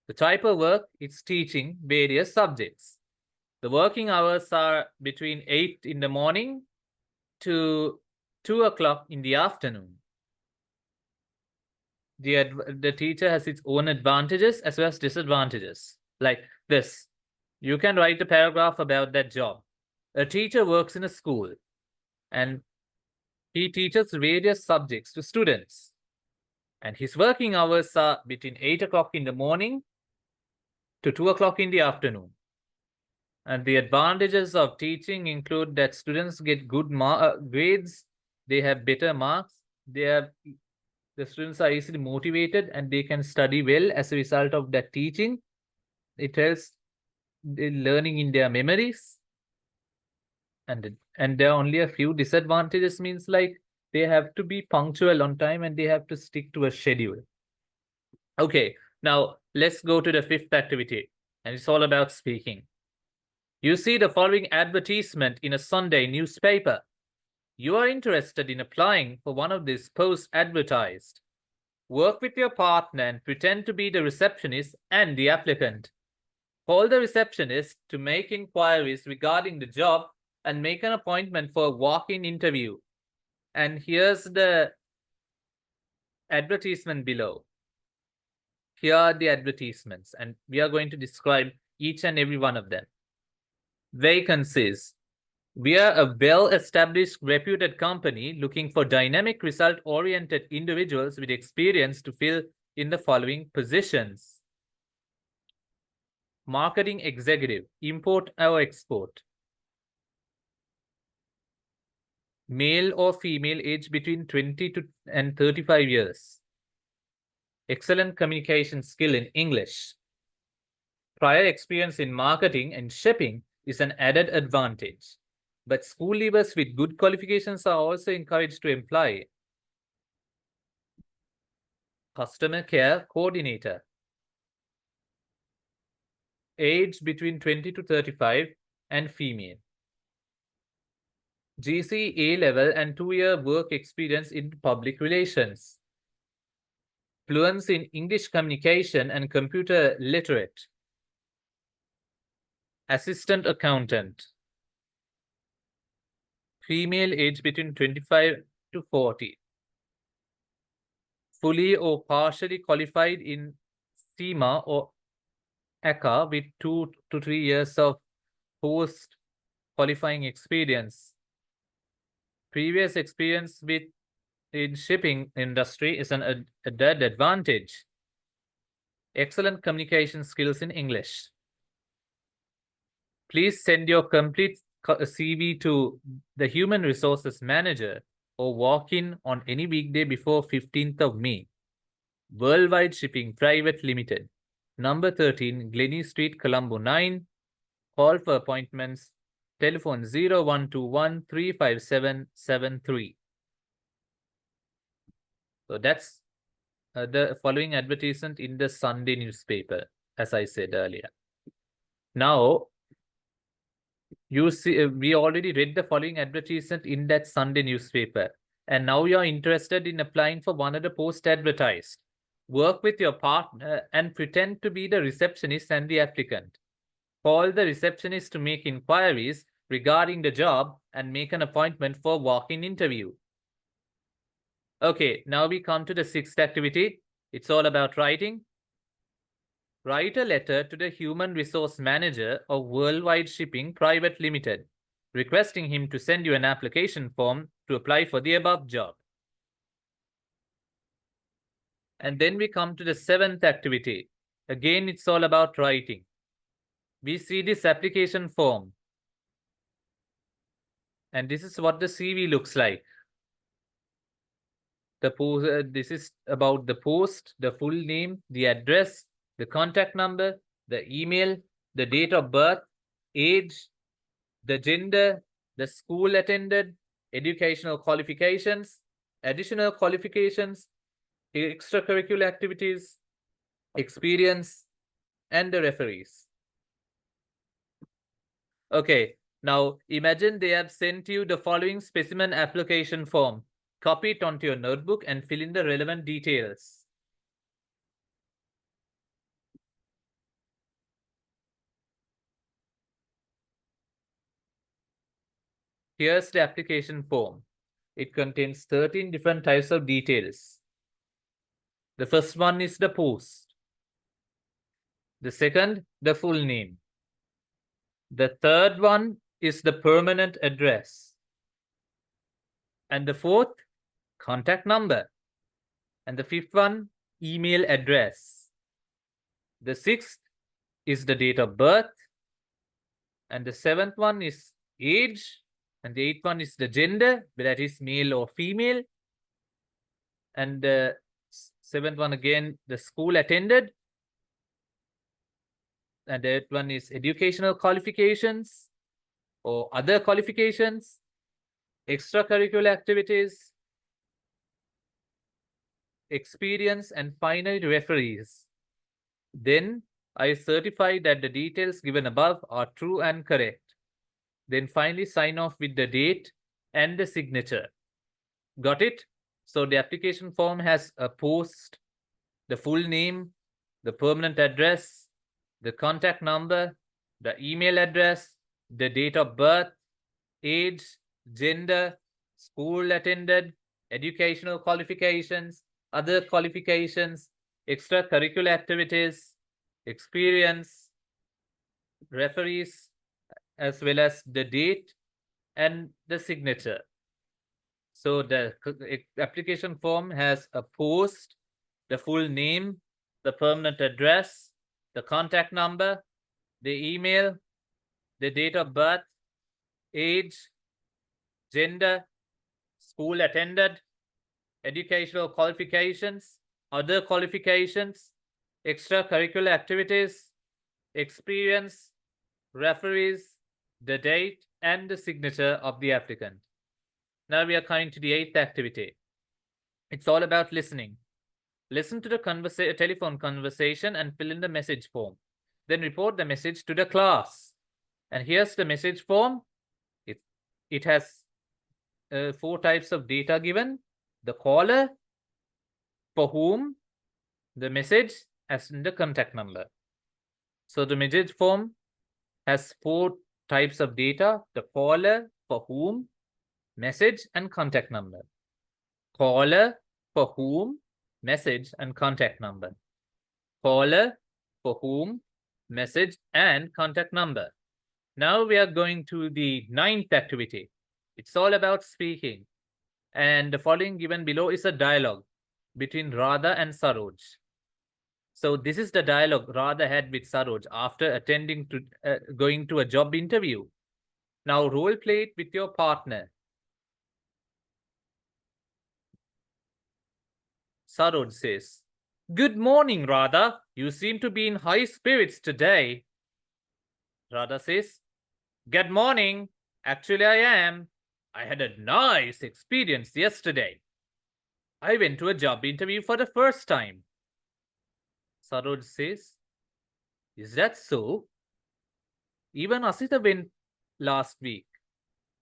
The type of work is teaching various subjects. The working hours are between 8 in the morning to 2 o'clock in the afternoon. The teacher has its own advantages as well as disadvantages. Like this, you can write a paragraph about that job. A teacher works in a school and he teaches various subjects to students. And his working hours are between 8 o'clock in the morning to 2 o'clock in the afternoon. And the advantages of teaching include that students get good grades, they have better marks, the students are easily motivated and they can study well as a result of that teaching. It helps the learning in their memories. And there are only a few disadvantages, means like they have to be punctual on time and they have to stick to a schedule. Okay, now let's go to the fifth activity, and it's all about speaking. You see the following advertisement in a Sunday newspaper. You are interested in applying for one of these posts advertised. Work with your partner and pretend to be the receptionist and the applicant. Call the receptionist to make inquiries regarding the job and make an appointment for a walk-in interview. And here's the advertisement below. Here are the advertisements, and we are going to describe each and every one of them. Vacancies. We are a well-established, reputed company looking for dynamic, result-oriented individuals with experience to fill in the following positions. Marketing executive, import or export. Male or female, age between 20 and 35 years. Excellent communication skill in English. Prior experience in marketing and shipping is an added advantage, but school leavers with good qualifications are also encouraged to apply. Customer care coordinator. Age between 20 to 35 and female. GC A-level and 2-year work experience in public relations. Fluency in English communication and computer literate. Assistant accountant. Female, age between 25 to 40. Fully or partially qualified in CIMA or ACCA with 2 to 3 years of post-qualifying experience. Previous experience in shipping industry is an added advantage. Excellent communication skills in English. Please send your complete CV to the Human Resources Manager or walk in on any weekday before 15th of May. Worldwide Shipping Private Limited. Number 13, Glennie Street, Colombo 9. Call for appointments. Telephone 0121 357 73. So that's the following advertisement in the Sunday newspaper, as I said earlier. Now, you see, we already read the following advertisement in that Sunday newspaper, and now you're interested in applying for one of the posts advertised. Work with your partner and pretend to be the receptionist and the applicant. Call the receptionist to make inquiries regarding the job and make an appointment for a walk-in interview. Okay, now we come to the sixth activity. It's all about writing. Write a letter to the Human Resource Manager of Worldwide Shipping Private Limited, requesting him to send you an application form to apply for the above job. And then we come to the seventh activity. Again, it's all about writing. We see this application form. And this is what the CV looks like. This is about the post, the full name, the address, the contact number, the email, the date of birth, age, the gender, the school attended, educational qualifications, additional qualifications, extracurricular activities, experience, and the referees. Okay, now imagine they have sent you the following specimen application form. Copy it onto your notebook and fill in the relevant details. Here's the application form. It contains 13 different types of details. The first one is the post. The second, the full name. The third one is the permanent address. And the fourth, contact number. And the fifth one, email address. The sixth is the date of birth. And the seventh one is age. And the eighth one is the gender, that is male or female. And the seventh one again, the school attended. And the eighth one is educational qualifications or other qualifications, extracurricular activities, experience, and finally referees. Then I certify that the details given above are true and correct. Then finally sign off with the date and the signature. Got it? So the application form has a post, the full name, the permanent address, the contact number, the email address, the date of birth, age, gender, school attended, educational qualifications, other qualifications, extracurricular activities, experience, referees, as well as the date and the signature. So the application form has a post, the full name, the permanent address, the contact number, the email, the date of birth, age, gender, school attended, educational qualifications, other qualifications, extracurricular activities, experience, referees, the date, and the signature of the applicant. Now we are coming to the 8th activity. It's all about listening. Listen to the telephone conversation and fill in the message form. Then report the message to the class. And here's the message form. It has 4 types of data given. The caller, for whom, the message, as in the contact number. So the message form has 4 types of data: the caller, for whom, message, and contact number. Caller, for whom, message, and contact number. Caller, for whom, message, and contact number. Now we are going to the 9th activity. It's all about speaking. And the following given below is a dialogue between Radha and Saroj. So this is the dialogue Radha had with Saroj after going to a job interview. Now role play it with your partner. Saroj says, "Good morning, Radha. You seem to be in high spirits today." Radha says, "Good morning. Actually, I am. I had a nice experience yesterday. I went to a job interview for the first time." Saroj says, "Is that so? Even Asita went last week.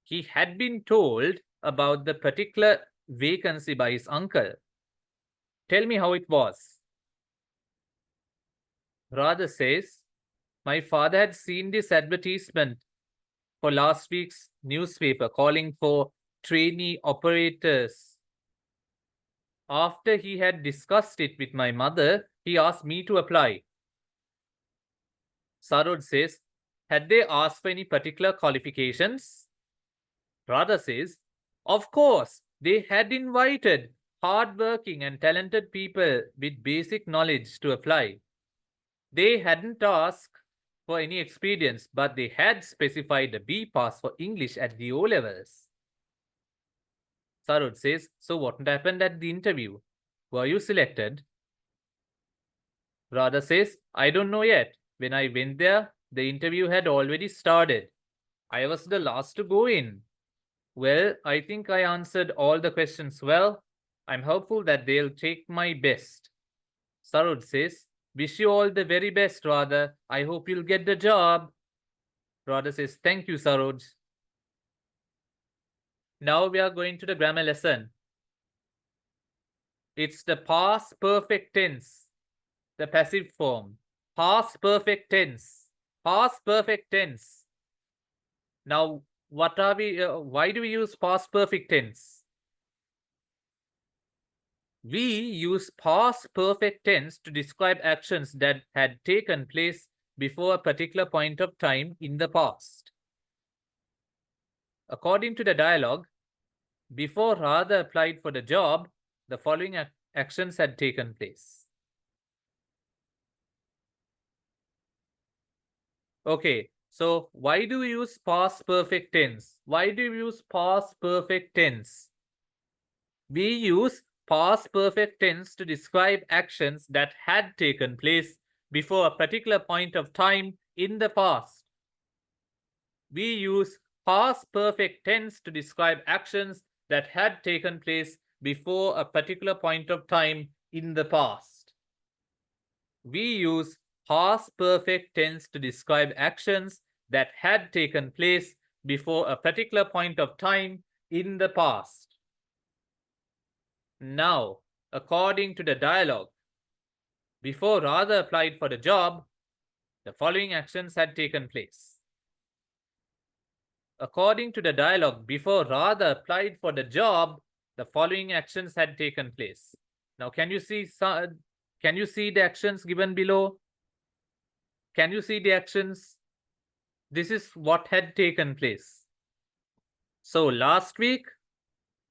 He had been told about the particular vacancy by his uncle. Tell me how it was." Radha says, "My father had seen this advertisement for last week's newspaper calling for trainee operators. After he had discussed it with my mother, he asked me to apply." Saroj says, "Had they asked for any particular qualifications?" Radha says, "Of course, they had invited hardworking and talented people with basic knowledge to apply. They hadn't asked for any experience, but they had specified a B pass for English at the O levels." Saroj says, "So what happened at the interview? Were you selected?" Radha says, "I don't know yet. When I went there, the interview had already started. I was the last to go in. Well, I think I answered all the questions well. I'm hopeful that they'll take my best." Saroj says, "Wish you all the very best, Radha. I hope you'll get the job." Radha says, "Thank you, Saroj." Now we are going to the grammar lesson. It's the past perfect tense, the passive form. Past perfect tense. Past perfect tense. Now, what are we, why do we use past perfect tense? We use past perfect tense to describe actions that had taken place before a particular point of time in the past. According to the dialogue, before Radha applied for the job, the following actions had taken place. Okay, so why do we use past perfect tense? Why do we use past perfect tense? We use past perfect tense to describe actions that had taken place before a particular point of time in the past. We use past perfect tense to describe actions that had taken place before a particular point of time in the past. We use past perfect tense to describe actions that had taken place before a particular point of time in the past. Now, according to the dialogue, before Radha applied for the job, the following actions had taken place. According to the dialogue, before Radha applied for the job, the following actions had taken place. Now, can you see the actions given below? Can you see the actions? This is what had taken place. So last week,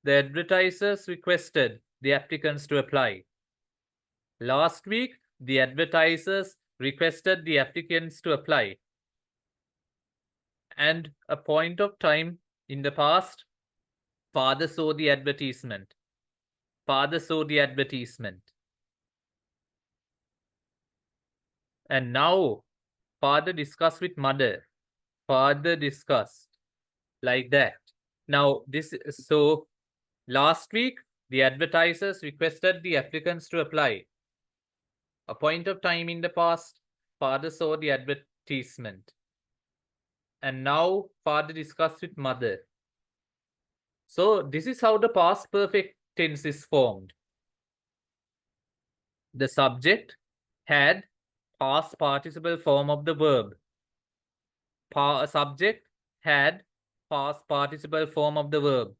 the advertisers requested the applicants to apply. Last week, the advertisers requested the applicants to apply. And a point of time in the past, father saw the advertisement. Father saw the advertisement. And now, father discussed with mother. Father discussed like that. Now, so last week, the advertisers requested the applicants to apply. A point of time in the past, father saw the advertisement. And now, father discussed with mother. So, this is how the past perfect tense is formed. The subject had past participle form of the verb. Subject had past participle form of the verb.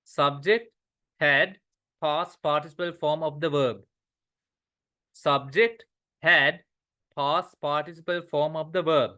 Subject had past participle form of the verb. Subject had past participle form of the verb.